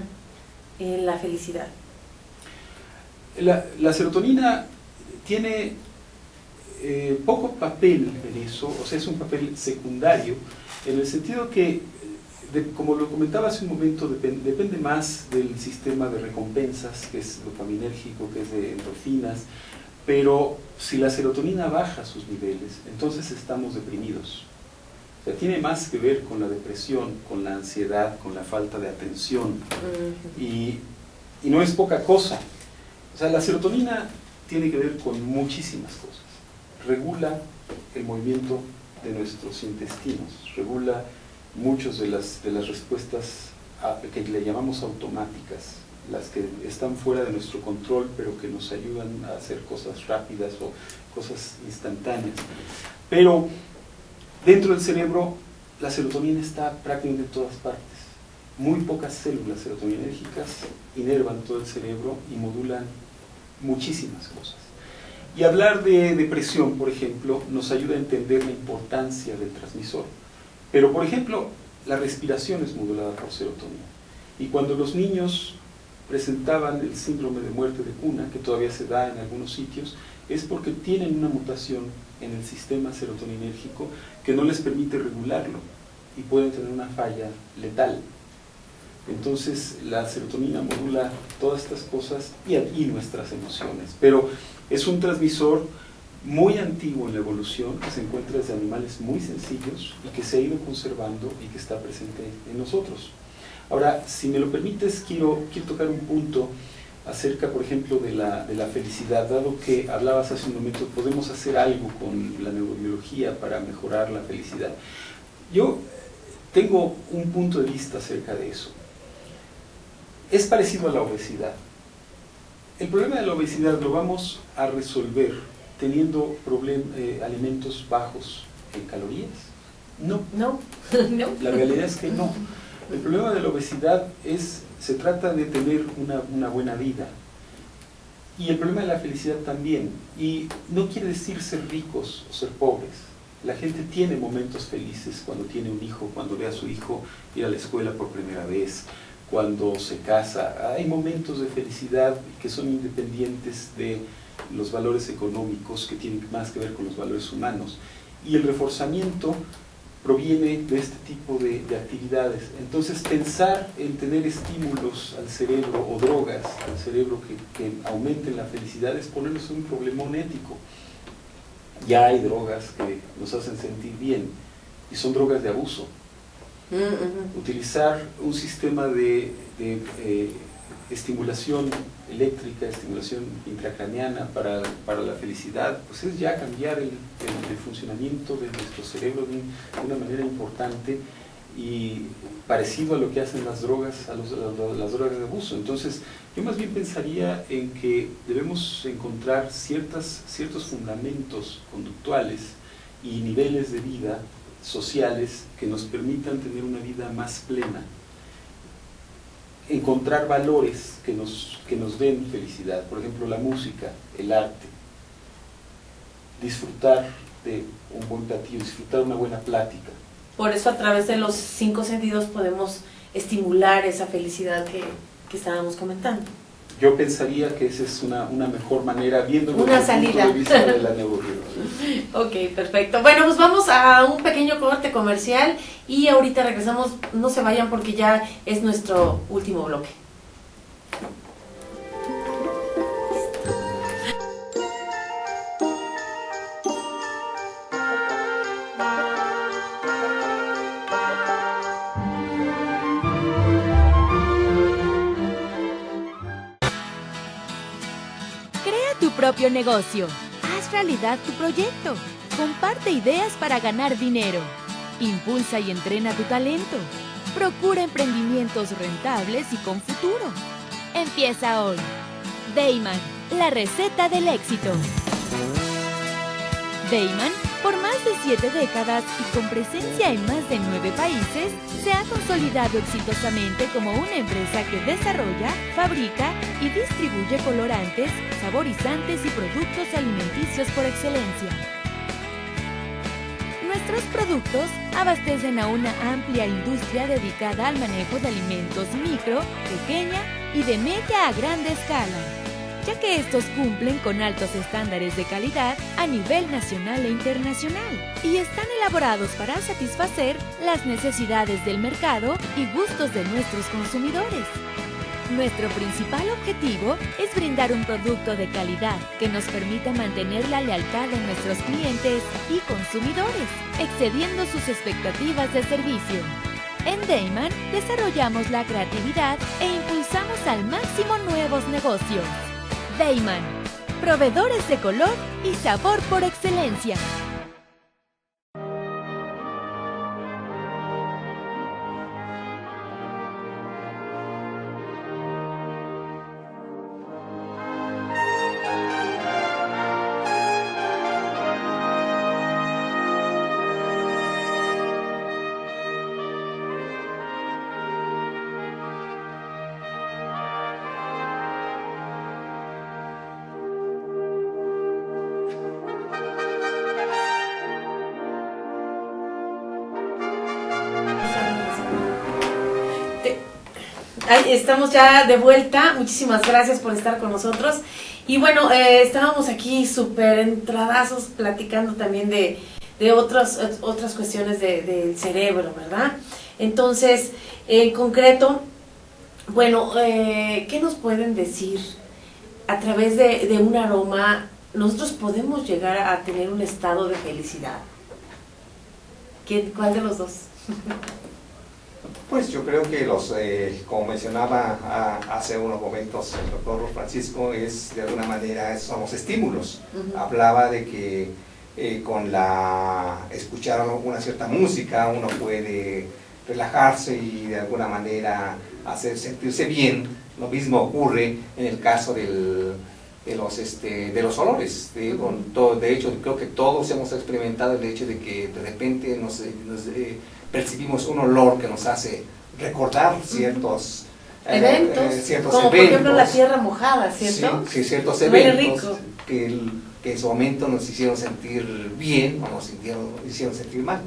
en la felicidad? La serotonina tiene poco papel en eso, o sea, es un papel secundario, en el sentido que, como lo comentaba hace un momento, depende más del sistema de recompensas, que es dopaminérgico, que es de endorfinas, pero si la serotonina baja sus niveles, entonces estamos deprimidos. O sea, tiene más que ver con la depresión, con la ansiedad, con la falta de atención, y no es poca cosa. O sea, la serotonina tiene que ver con muchísimas cosas. Regula el movimiento de nuestros intestinos, regula muchas de las respuestas que le llamamos automáticas, las que están fuera de nuestro control, pero que nos ayudan a hacer cosas rápidas o cosas instantáneas. Pero dentro del cerebro, la serotonina está prácticamente en todas partes. Muy pocas células serotoninérgicas inervan todo el cerebro y modulan muchísimas cosas. Y hablar de depresión, por ejemplo, nos ayuda a entender la importancia del transmisor. Pero, por ejemplo, la respiración es modulada por serotonina. Y cuando los niños presentaban el síndrome de muerte de cuna, que todavía se da en algunos sitios, es porque tienen una mutación en el sistema serotoninérgico que no les permite regularlo y pueden tener una falla letal. Entonces la serotonina modula todas estas cosas y nuestras emociones, pero es un transmisor muy antiguo en la evolución, que se encuentra desde animales muy sencillos y que se ha ido conservando y que está presente en nosotros. Ahora, si me lo permites, quiero tocar un punto acerca, por ejemplo, de la felicidad, dado que hablabas hace un momento, podemos hacer algo con la neurobiología para mejorar la felicidad. Yo tengo un punto de vista acerca de eso. Es parecido a la obesidad. El problema de la obesidad lo vamos a resolver teniendo alimentos bajos en calorías. No. La realidad es que no. El problema de la obesidad se trata de tener una buena vida. Y el problema de la felicidad también. Y no quiere decir ser ricos o ser pobres. La gente tiene momentos felices cuando tiene un hijo, cuando ve a su hijo ir a la escuela por primera vez, cuando se casa. Hay momentos de felicidad que son independientes de los valores económicos, que tienen más que ver con los valores humanos. Y el reforzamiento proviene de este tipo de actividades. Entonces, pensar en tener estímulos al cerebro o drogas al cerebro que aumenten la felicidad es ponernos en un problemón ético. Ya hay drogas que nos hacen sentir bien y son drogas de abuso. Utilizar un sistema de estimulación eléctrica, estimulación intracraneana para la felicidad, pues es ya cambiar el funcionamiento de nuestro cerebro de una manera importante y parecido a lo que hacen las drogas, las drogas de abuso. Entonces, yo más bien pensaría en que debemos encontrar ciertos fundamentos conductuales y niveles de vida sociales que nos permitan tener una vida más plena, encontrar valores que nos den felicidad, por ejemplo la música, el arte, disfrutar de un buen platillo, disfrutar una buena plática. Por eso a través de los 5 sentidos podemos estimular esa felicidad que estábamos comentando. Yo pensaría que esa es una mejor manera, viéndolo una desde el punto de vista de la neurobiología. Ok, perfecto. Bueno, pues vamos a un pequeño corte comercial y ahorita regresamos. No se vayan porque ya es nuestro último bloque. Propio negocio. Haz realidad tu proyecto. Comparte ideas para ganar dinero. Impulsa y entrena tu talento. Procura emprendimientos rentables y con futuro. Empieza hoy. Dayman, la receta del éxito. Dayman, por más de 7 décadas y con presencia en más de 9 países, se ha consolidado exitosamente como una empresa que desarrolla, fabrica y distribuye colorantes, saborizantes y productos alimenticios por excelencia. Nuestros productos abastecen a una amplia industria dedicada al manejo de alimentos micro, pequeña y de media a grande escala. ya que estos cumplen con altos estándares de calidad a nivel nacional e internacional y están elaborados para satisfacer las necesidades del mercado y gustos de nuestros consumidores. Nuestro principal objetivo es brindar un producto de calidad que nos permita mantener la lealtad de nuestros clientes y consumidores, excediendo sus expectativas de servicio. En Deiman desarrollamos la creatividad e impulsamos al máximo nuevos negocios. Deiman, proveedores de color y sabor por excelencia. Estamos ya de vuelta, muchísimas gracias por estar con nosotros. Y bueno, estábamos aquí súper entradazos platicando también de otras cuestiones del cerebro, ¿verdad? Entonces, en concreto, bueno, ¿qué nos pueden decir? A través de un aroma, ¿nosotros podemos llegar a tener un estado de felicidad? ¿Cuál de los dos? Pues yo creo que como mencionaba hace unos momentos el doctor Francisco, de alguna manera son los estímulos. Hablaba de que con escuchar una cierta música uno puede relajarse y de alguna manera hacer sentirse bien. Lo mismo ocurre en el caso de los olores. De hecho, creo que todos hemos experimentado el hecho de que de repente percibimos un olor que nos hace recordar ciertos eventos, como por ejemplo la tierra mojada, ¿cierto? Sí, ciertos eventos que en su momento nos hicieron sentir bien o nos hicieron sentir mal.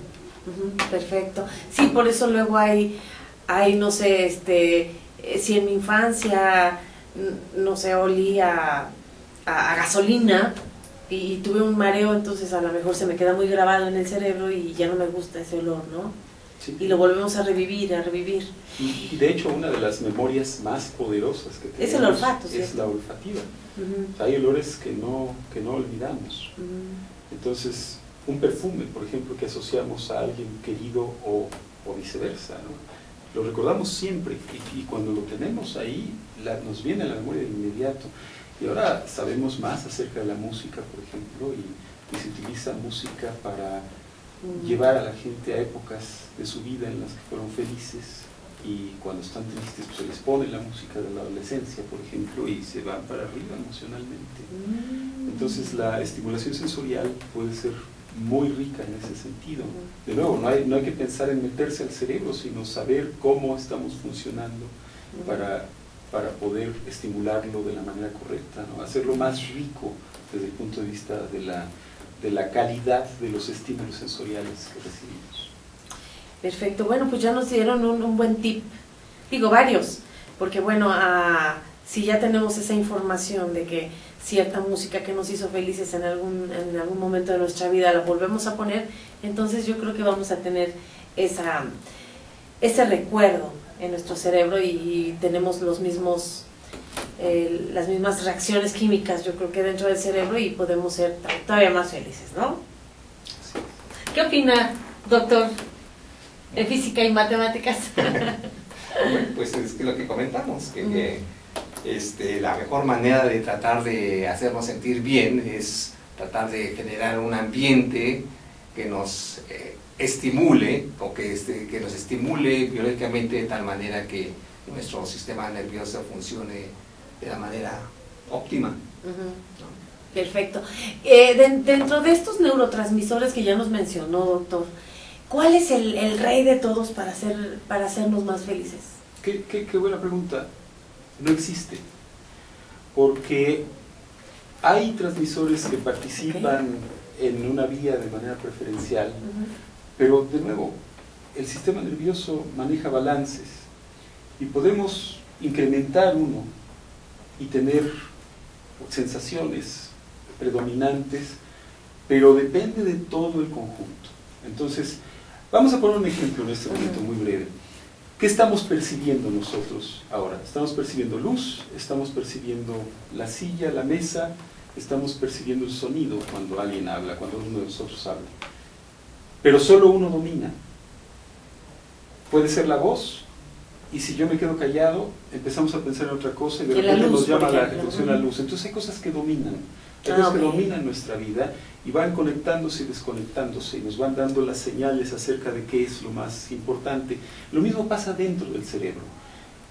Perfecto. Sí, por eso luego hay no sé, si en mi infancia, no sé, olía a gasolina y tuve un mareo, entonces a lo mejor se me queda muy grabado en el cerebro y ya no me gusta ese olor, ¿no? Sí. Y lo volvemos a revivir. Y de hecho una de las memorias más poderosas que tenemos es el olfato, ¿cierto? Es la olfativa. O sea, hay olores que no olvidamos. Entonces, un perfume, por ejemplo, que asociamos a alguien querido o viceversa, ¿no? Lo recordamos siempre y cuando lo tenemos ahí, nos viene a la memoria de inmediato. Y ahora sabemos más acerca de la música, por ejemplo, y se utiliza música para llevar a la gente a épocas de su vida en las que fueron felices, y cuando están tristes pues se les pone la música de la adolescencia, por ejemplo, y se van para arriba emocionalmente. Entonces la estimulación sensorial puede ser muy rica en ese sentido. De nuevo, no hay que pensar en meterse al cerebro, sino saber cómo estamos funcionando para poder estimularlo de la manera correcta, ¿no? Hacerlo más rico desde el punto de vista de la calidad de los estímulos sensoriales que recibimos. Perfecto, bueno, pues ya nos dieron un buen tip, digo varios, porque bueno, si ya tenemos esa información de que cierta música que nos hizo felices en algún momento de nuestra vida la volvemos a poner, entonces yo creo que vamos a tener ese recuerdo en nuestro cerebro y tenemos las mismas reacciones químicas, yo creo que dentro del cerebro, y podemos ser todavía más felices, ¿no? Sí. ¿Qué opina, doctor, de física y matemáticas? Bueno, pues es lo que comentamos, que la mejor manera de tratar de hacernos sentir bien es tratar de generar un ambiente que nos estimule, o que nos estimule biológicamente de tal manera que nuestro sistema nervioso funcione de la manera óptima. Perfecto. Dentro de estos neurotransmisores que ya nos mencionó, doctor, ¿cuál es el rey de todos para hacernos más felices? Qué buena pregunta. No existe, porque hay transmisores que participan en una vía de manera preferencial, pero de nuevo, el sistema nervioso maneja balances y podemos incrementar uno y tener sensaciones predominantes, pero depende de todo el conjunto. Entonces, vamos a poner un ejemplo en este momento muy breve. ¿Qué estamos percibiendo nosotros ahora? Estamos percibiendo luz, estamos percibiendo la silla, la mesa, estamos percibiendo el sonido cuando alguien habla, cuando uno de nosotros habla. Pero solo uno domina. Puede ser la voz, y si yo me quedo callado, empezamos a pensar en otra cosa y de repente nos llama la atención la luz. Entonces hay cosas que dominan, hay cosas que dominan nuestra vida y van conectándose y desconectándose y nos van dando las señales acerca de qué es lo más importante. Lo mismo pasa dentro del cerebro.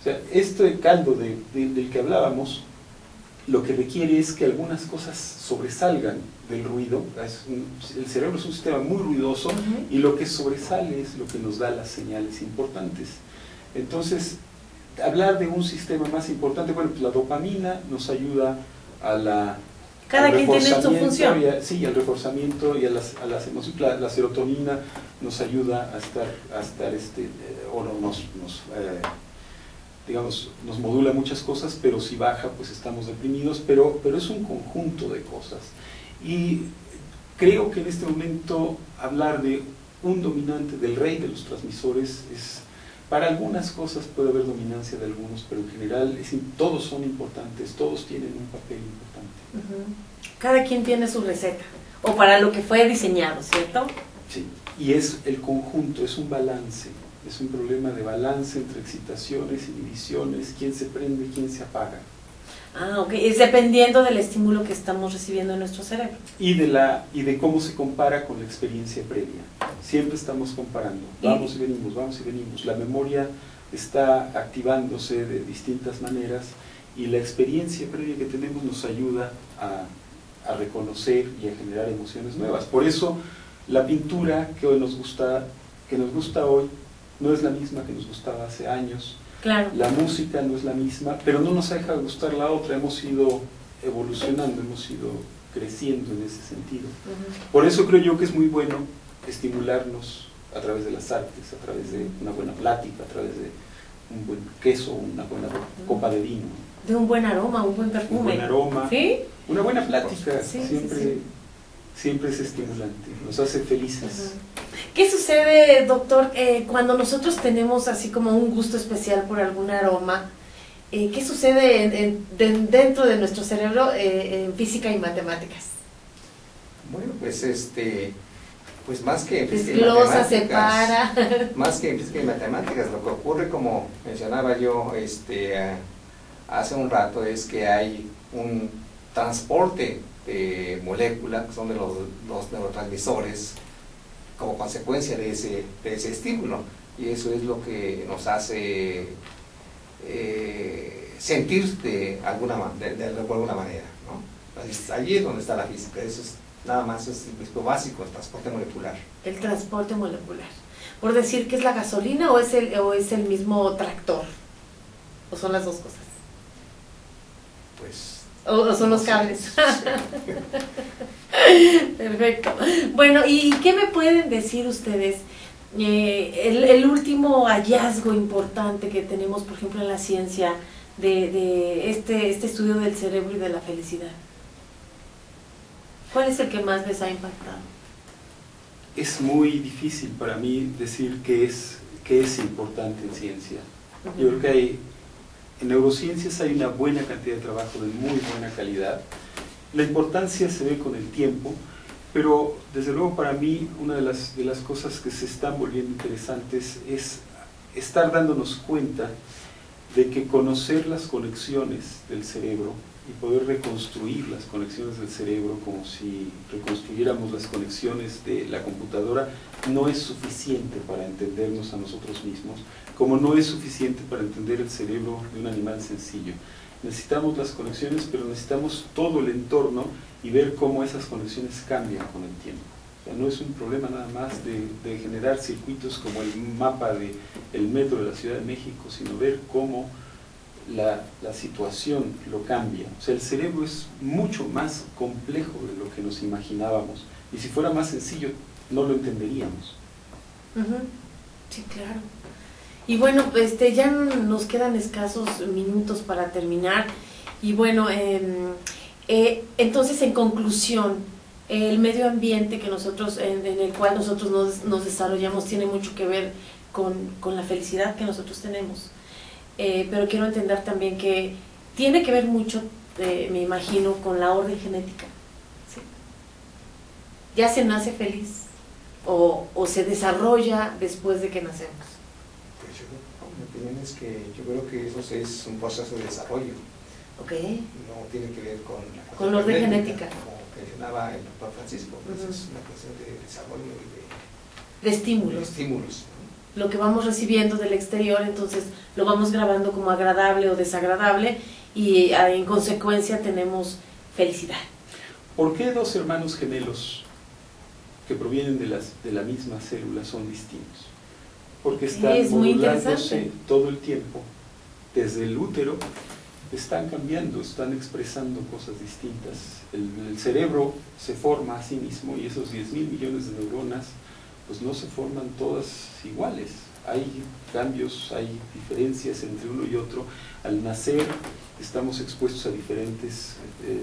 O sea, este caldo del que hablábamos, lo que requiere es que algunas cosas sobresalgan del ruido. El cerebro es un sistema muy ruidoso y lo que sobresale es lo que nos da las señales importantes. Entonces, hablar de un sistema más importante, bueno, pues la dopamina nos ayuda a la... Cada quien tiene su función. Sí, al reforzamiento y a las emociones. La serotonina nos ayuda a estar o nos modula muchas cosas, pero si baja, pues estamos deprimidos, pero es un conjunto de cosas. Y creo que en este momento hablar de un dominante, del rey de los transmisores, para algunas cosas puede haber dominancia de algunos, pero en general todos son importantes, todos tienen un papel importante. Cada quien tiene su receta, o para lo que fue diseñado, ¿cierto? Sí, y es el conjunto, es un balance, es un problema de balance entre excitaciones, inhibiciones, quién se prende, quién se apaga. Ah, ok, es dependiendo del estímulo que estamos recibiendo en nuestro cerebro. Y de cómo se compara con la experiencia previa. Siempre estamos comparando, vamos y venimos, vamos y venimos. La memoria está activándose de distintas maneras y la experiencia previa que tenemos nos ayuda a reconocer y a generar emociones nuevas. Por eso la pintura que nos gusta hoy no es la misma que nos gustaba hace años. Claro. La música no es la misma, pero no nos deja de gustar la otra. Hemos ido evolucionando, hemos ido creciendo en ese sentido. Por eso creo yo que es muy bueno estimularnos a través de las artes, a través de una buena plática, a través de un buen queso, una buena copa de vino. De un buen aroma, un buen perfume. Un buen aroma. ¿Sí? Una buena plática, sí, siempre es estimulante, nos hace felices. ¿Qué sucede, doctor, cuando nosotros tenemos así como un gusto especial por algún aroma? ¿Qué sucede dentro de nuestro cerebro en física y matemáticas? Bueno, pues pues más que en física Desglosa, y separa. Más que en física y matemáticas, lo que ocurre, como mencionaba yo hace un rato, es que hay un transporte de moléculas que son de los neurotransmisores como consecuencia de ese estímulo, y eso es lo que nos hace sentir de alguna manera, ¿no? Allí es donde está la física. Eso es nada más, es el principio básico, el transporte molecular. El transporte molecular. Por decir que es la gasolina o es el mismo tractor, o son las dos cosas. Pues o son los cables. Perfecto. Bueno, ¿y qué me pueden decir ustedes? El último hallazgo importante que tenemos, por ejemplo, en la ciencia de este estudio del cerebro y de la felicidad. ¿Cuál es el que más les ha impactado? Es muy difícil para mí decir qué es importante en ciencia. Yo creo que en neurociencias hay una buena cantidad de trabajo de muy buena calidad. La importancia se ve con el tiempo, pero desde luego para mí una de las cosas que se están volviendo interesantes es estar dándonos cuenta de que conocer las conexiones del cerebro y poder reconstruir las conexiones del cerebro como si reconstruyéramos las conexiones de la computadora no es suficiente para entendernos a nosotros mismos, como no es suficiente para entender el cerebro de un animal sencillo. Necesitamos las conexiones, pero necesitamos todo el entorno y ver cómo esas conexiones cambian con el tiempo. O sea, no es un problema nada más de generar circuitos como el mapa del metro de la Ciudad de México, sino ver cómo la situación lo cambia. O sea, el cerebro es mucho más complejo de lo que nos imaginábamos, y si fuera más sencillo no lo entenderíamos. Sí, claro. Y bueno, ya nos quedan escasos minutos para terminar, y bueno, Entonces, en conclusión, el medio ambiente que nosotros, en el cual nosotros nos desarrollamos tiene mucho que ver con la felicidad que nosotros tenemos. Pero quiero entender también que tiene que ver mucho, me imagino, con la orden genética. ¿Sí? Ya se nace feliz o se desarrolla después de que nacemos. Pues mi opinión es que yo creo que eso es un proceso de desarrollo. Okay. No tiene que ver con la orden genética. Como mencionaba el doctor Francisco, pues es una cuestión de desarrollo y de estímulos. De estímulos. Lo que vamos recibiendo del exterior, entonces lo vamos grabando como agradable o desagradable y en consecuencia tenemos felicidad. ¿Por qué dos hermanos gemelos que provienen de la misma célula son distintos? Porque están modulándose todo el tiempo. Desde el útero están cambiando, están expresando cosas distintas. El cerebro se forma a sí mismo y esos 10.000 millones de neuronas pues no se forman todas iguales. Hay cambios, hay diferencias entre uno y otro. Al nacer estamos expuestos a diferentes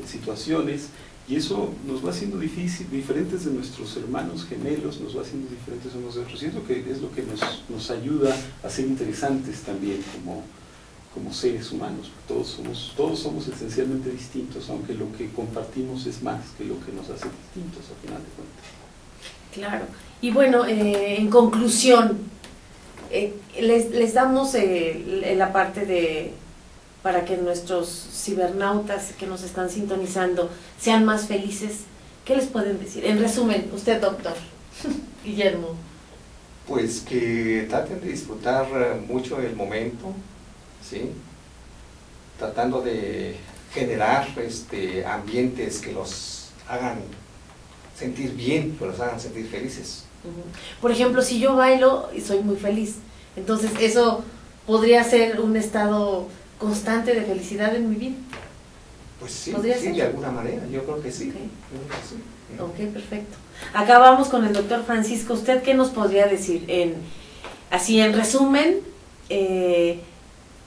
situaciones y eso nos va haciendo diferentes de nuestros hermanos gemelos, nos va haciendo diferentes unos de otros, y es lo que nos ayuda a ser interesantes también como seres humanos. Todos somos esencialmente distintos, aunque lo que compartimos es más que lo que nos hace distintos al final de cuentas. Claro. Y bueno, en conclusión, les damos la parte para que nuestros cibernautas que nos están sintonizando sean más felices. ¿Qué les pueden decir? En resumen, usted, doctor Guillermo. Pues que traten de disfrutar mucho el momento, ¿sí? Tratando de generar ambientes que los hagan sentir bien, que los hagan sentir felices. Por ejemplo, si yo bailo y soy muy feliz, entonces eso podría ser un estado constante de felicidad en mi vida. Pues sí, de alguna manera, yo creo que sí. Okay. Yo creo que sí. Ok, perfecto. Acá vamos con el doctor Francisco. ¿Usted qué nos podría decir? Así en resumen,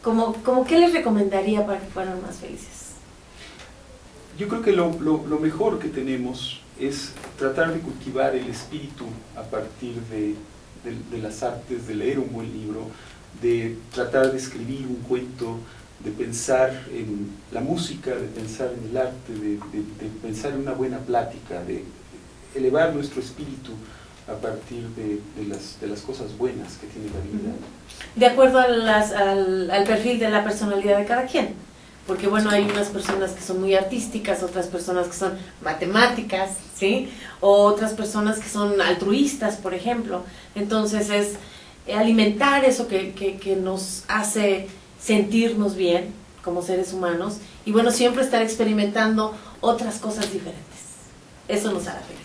¿cómo qué les recomendaría para que fueran más felices? Yo creo que lo mejor que tenemos es tratar de cultivar el espíritu a partir de las artes, de leer un buen libro, de tratar de escribir un cuento, de pensar en la música, de pensar en el arte, de pensar en una buena plática, de elevar nuestro espíritu a partir de las cosas buenas que tiene la vida. De acuerdo al perfil de la personalidad de cada quien. Porque bueno, hay unas personas que son muy artísticas, otras personas que son matemáticas, ¿sí? O otras personas que son altruistas, por ejemplo. Entonces es alimentar eso que nos hace sentirnos bien como seres humanos y bueno, siempre estar experimentando otras cosas diferentes. Eso nos hará felices.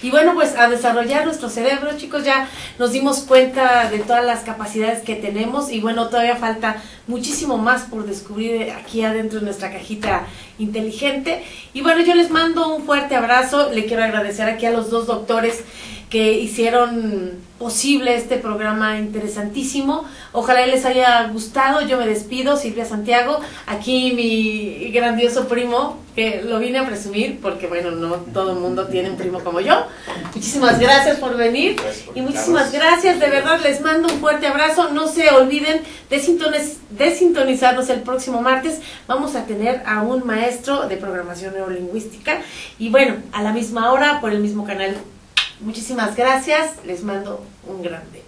Y bueno, pues a desarrollar nuestro cerebro, chicos, ya nos dimos cuenta de todas las capacidades que tenemos y bueno, todavía falta muchísimo más por descubrir aquí adentro de nuestra cajita inteligente. Y bueno, yo les mando un fuerte abrazo, le quiero agradecer aquí a los dos doctores que hicieron posible este programa interesantísimo. Ojalá les haya gustado. Yo me despido, Silvia Santiago, aquí mi grandioso primo, que lo vine a presumir, porque bueno, no todo el mundo tiene un primo como yo. Muchísimas gracias por venir, y muchísimas gracias, de verdad, les mando un fuerte abrazo. No se olviden de sintonizarnos el próximo martes. Vamos a tener a un maestro de programación neurolingüística, y bueno, a la misma hora, por el mismo canal. Muchísimas gracias, les mando un grande